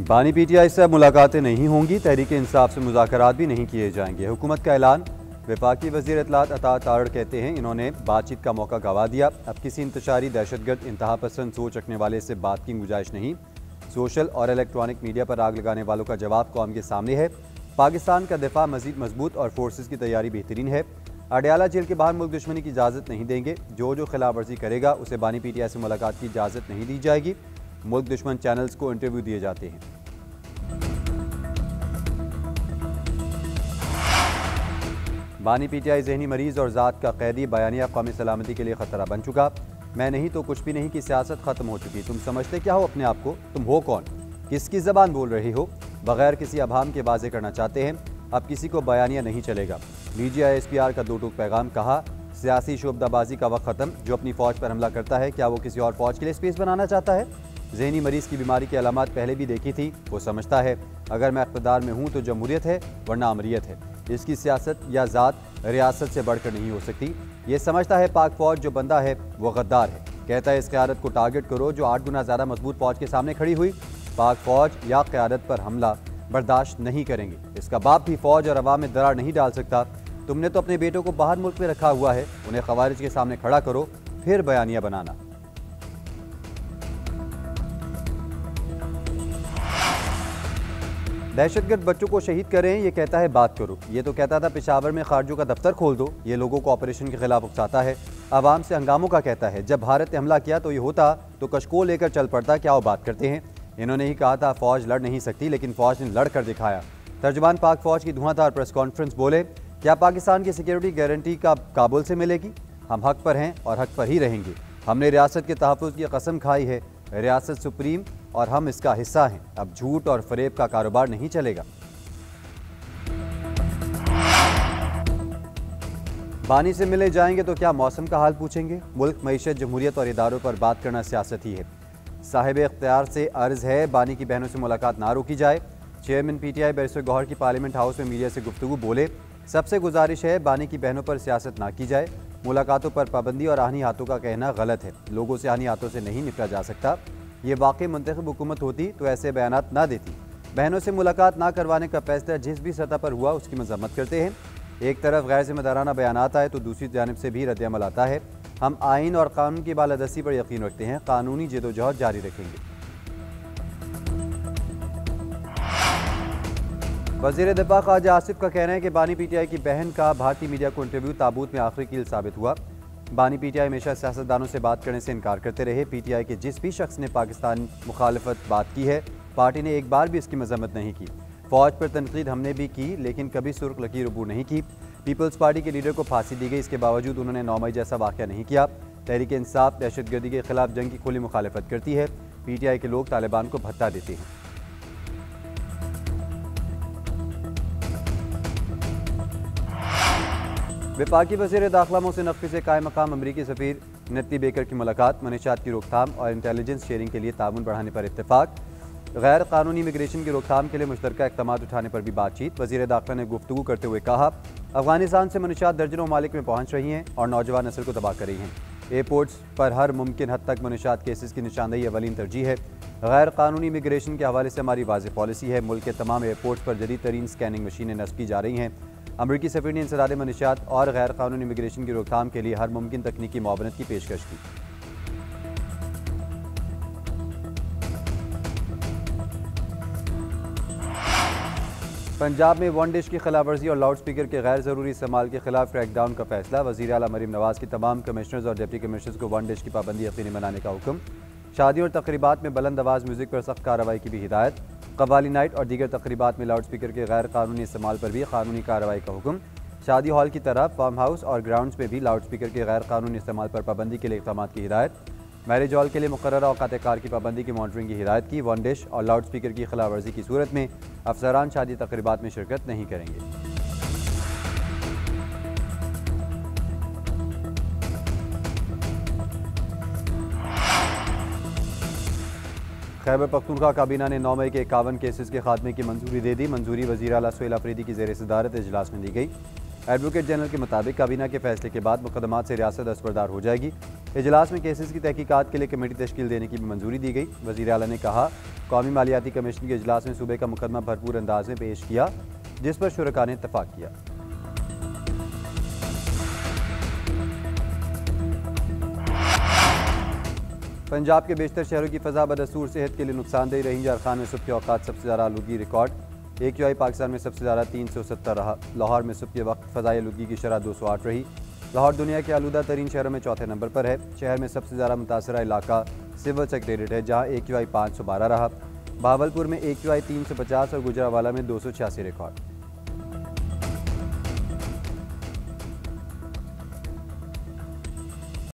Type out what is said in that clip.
बानी पीटीआई से अब मुलाकातें नहीं होंगी, तहरीक इंसाफ से मुज़ाकरात भी नहीं किए जाएंगे। हुकूमत का ऐलान। वफाकी वज़ीर इत्तलात अता तारड़ कहते हैं इन्होंने बातचीत का मौका गंवा दिया। अब किसी इंतशारी दहशतगर्द इंतहा पसंद सोच रखने वाले से बात की गुंजाइश नहीं। सोशल और इलेक्ट्रॉनिक मीडिया पर आग लगाने वालों का जवाब कौम के सामने है। पाकिस्तान का दिफा मजीद मजबूत और फोर्सेस की तैयारी बेहतरीन है। अडयाला जेल के बाहर मुल्क दुश्मनी की इजाज़त नहीं देंगे। जो खिलाफ वर्जी करेगा उसे बानी पीटीआई से मुलाकात की इजाज़त नहीं दी जाएगी। मुल्क दुश्मन चैनल्स को इंटरव्यू दिए जाते हैं। बानी पीटीआई जहनी मरीज और ज़ात का कैदी, बयानिया कौमी सलामती के लिए ख़तरा बन चुका। मैं नहीं तो कुछ भी नहीं की सियासत ख़त्म हो चुकी। तुम समझते क्या हो अपने आप को? तुम हो कौन? किसकी ज़बान बोल रहे हो? बगैर किसी अभाम के वाज़े करना चाहते हैं। अब किसी को बयानिया नहीं चलेगा। लीजिए ISPR का दो टूक पैगाम। कहा सियासी शोबदाबाजी का वक्त ख़त्म। जो अपनी फ़ौज पर हमला करता है क्या वो किसी और फ़ौज के लिए स्पेस बनाना चाहता है? जहनी मरीज़ की बीमारी की अलामत पहले भी देखी थी। वो समझता है अगर मैं इक़्तिदार में हूँ तो जमहूरियत है वरना अमरीयत है। इसकी सियासत या ज़ात रियासत से बढ़कर नहीं हो सकती। ये समझता है पाक फ़ौज जो बंदा है वो गद्दार है। कहता है इस क़यादत को टारगेट करो जो 8 गुना ज़्यादा मजबूत फ़ौज के सामने खड़ी हुई। पाक फ़ौज या क़यादत पर हमला बर्दाश्त नहीं करेंगे। इसका बाप भी फ़ौज और अवाम में दरार नहीं डाल सकता। तुमने तो अपने बेटों को बाहर मुल्क में रखा हुआ है। उन्हें ख़वारिज के सामने खड़ा करो फिर बयानिया बनाना। दहशतगर्द बच्चों को शहीद करें ये कहता है बात करो। ये तो कहता था पेशावर में खारजों का दफ्तर खोल दो। ये लोगों को ऑपरेशन के खिलाफ उकसाता है। आवाम से हंगामों का कहता है। जब भारत ने हमला किया तो ये होता तो कशको लेकर चल पड़ता। क्या वो बात करते हैं? इन्होंने ही कहा था फ़ौज लड़ नहीं सकती, लेकिन फ़ौज ने लड़ कर दिखाया। तर्जुमान पाक फ़ौज की धुआंधार प्रेस कॉन्फ्रेंस बोले क्या पाकिस्तान की सिक्योरिटी गारंटी का काबुल से मिलेगी? हम हक पर हैं और हक पर ही रहेंगे। हमने रियासत के तहफ़्फ़ुज़ की कसम खाई है। रियासत सुप्रीम और हम इसका हिस्सा हैं। अब झूठ और फरेब का कारोबार नहीं चलेगा। बानी से मिले जाएंगे तो क्या मौसम का हाल पूछेंगे? मुल्क, मईशत, जमहूरियत और इदारों पर बात करना सियासत ही है। साहिब इख्तियार से अर्ज़ है बानी की बहनों से मुलाकात ना रोकी जाए। चेयरमैन PTI बैरिस्टर गौहर की पार्लियामेंट हाउस में मीडिया से गुफ्तगू। बोले सबसे गुजारिश है बानी की बहनों पर सियासत ना की जाए। मुलाकातों पर पाबंदी और आहनी हाथों का कहना गलत है। लोगों से आहनी हाथों से नहीं निपटा जा सकता। ये वाकई मुंतखब हुकूमत होती तो ऐसे बयानात ना देती। बहनों से मुलाकात ना करवाने का फैसला जिस भी सतह पर हुआ उसकी मजम्मत करते हैं। एक तरफ गैर जिम्मेदाराना बयानात आए तो दूसरी जानिब से भी रद्द-ए-अमल आता है। हम आइन और कानून की बालादस्ती पर यकीन रखते हैं। कानूनी जदोजहद जारी रखेंगे। वज़ीर दिफा ख्वाजा आसिफ का कहना है कि बानी PTI की बहन का भारतीय मीडिया को इंटरव्यू ताबूत में आखिरी कील साबित हुआ। बानी PTI हमेशा सियासतदानों से बात करने से इनकार करते रहे। PTI के जिस भी शख्स ने पाकिस्तान मुखालफत बात की है पार्टी ने एक बार भी इसकी मजम्मत नहीं की। फ़ौज पर तनकीद हमने भी की लेकिन कभी सुर्ख लकीर अबूर नहीं की। पीपल्स पार्टी के लीडर को फांसी दी गई, इसके बावजूद उन्होंने 9 मई जैसा वाक़या नहीं किया। तहरीक इंसाफ दहशतगर्दी के खिलाफ जंग की खुली मुखालफत करती है। PTI के लोग तालिबान को भत्ता देते हैं। वफाकी वज़ीर दाखिला मोहसिन नकवी से कायम मकाम अमरीकी सफ़ीर नत्ती बेकर की मुलाकात। मनशियात की रोकथाम और इंटेलिजेंस शेयरिंग के लिए ताउन बढ़ाने पर इत्तेफाक। गैर कानूनी इमिग्रेशन की रोकथाम के लिए मुश्तरका इक़दामात उठाने पर भी बातचीत। वज़ीर दाखिला ने गुफ्तगू करते हुए कहा अफगानिस्तान से मनशियात दर्जनों ममालिक में पहुँच रही हैं और नौजवान नस्ल को तबाह कर रही हैं। एयरपोर्ट्स पर हर मुमकिन हद तक मनशियात केसेस की निशानदेही अवलीन तरजीह है। गैर कानूनी इमिग्रेशन के हवाले से हमारी वाज़ेह पॉलिसी है। मुल्क के तमाम एयरपोर्ट्स पर जदीद तरीन स्कैनिंग मशीनें नस्ब की जा रही हैं। अमरीकी सफ़ीर ने इंसदाद मनशियात और गैर कानूनी इमिग्रेशन की रोकथाम के लिए हर मुमकिन तकनीकी मुआवनत की पेशकश की। पंजाब में वन डिश की खिलाफ वर्जी और लाउड स्पीकर के गैर ज़रूरी इस्तेमाल के खिलाफ क्रैकडाउन का फैसला। वज़ीर आला मरीम नवाज़ की तमाम कमिश्नर्स और डिप्टी कमिश्नर्स को वन डिश की पाबंदी यकीनी बनाने का हुक्म। शादी और तकरीबात में बुलंद आवाज़ म्यूज़िक पर सख्त कार्रवाई की भी हिदायत। कव्वाली नाइट और दीगर तकरीबात में लाउड स्पीकर के गैर कानूनी इस्तेमाल पर भी कानूनी कार्रवाई का हुक्म। शादी हॉल की तरह फार्म हाउस और ग्राउंड्स में भी लाउड स्पीकर के गैर कानूनी इस्तेमाल पर पाबंदी के लिए इक़दामात की हिदायत। मैरिज हॉल के लिए मुकर्ररा औकात कार की पाबंदी की मॉनिटरिंग की हिदायत की। वन डिश और लाउड स्पीकर की खिलाफ वर्जी की सूरत में अफसरान शादी तकरीबात में शिरकत नहीं करेंगे। खैबर पख्तूनख्वा काबीना ने 9 मई के 51 केसेस के खात्मे की मंजूरी दे दी। मंजूरी वज़ीर आला सुहेल अफरीदी की ज़ेर सदारत इजलास में दी गई। एडवोकेट जनरल के मुताबिक काबीना के फैसले के बाद मुकदमात से रियासत दस्तबरदार हो जाएगी। इजलास में केसेस की तहकीकात के लिए कमेटी तश्कील देने की भी मंजूरी दी गई। वज़ीर आला ने कहा, कौमी मालियाती कमीशन के इजलास में सूबे का मुकदमा भरपूर अंदाज में पेश किया, जिस पर शुरका ने इत्तफाक किया। पंजाब के बेशतर शहरों की फ़ज़ा बदस्तूर सेहत के लिए नुकसानदेह रही। झारखंड में सुबह के औकात सबसे ज़्यादा आलूदगी रिकॉर्ड। AQI पाकिस्तान में सबसे ज़्यादा 370 रहा। लाहौर में सुबह के वक्त फ़ज़ाई आलूदगी की शरह 208 रही। लाहौर दुनिया के आलूदा तरीन शहरों में चौथे नंबर पर है। शहर में सबसे ज़्यादा मुतासरा इलाका सिविल सेक्रेटेरिएट है, जहाँ AQI 512 रहा। बहावलपुर में AQI 350 और गुजरावाला में 286 रिकॉर्ड।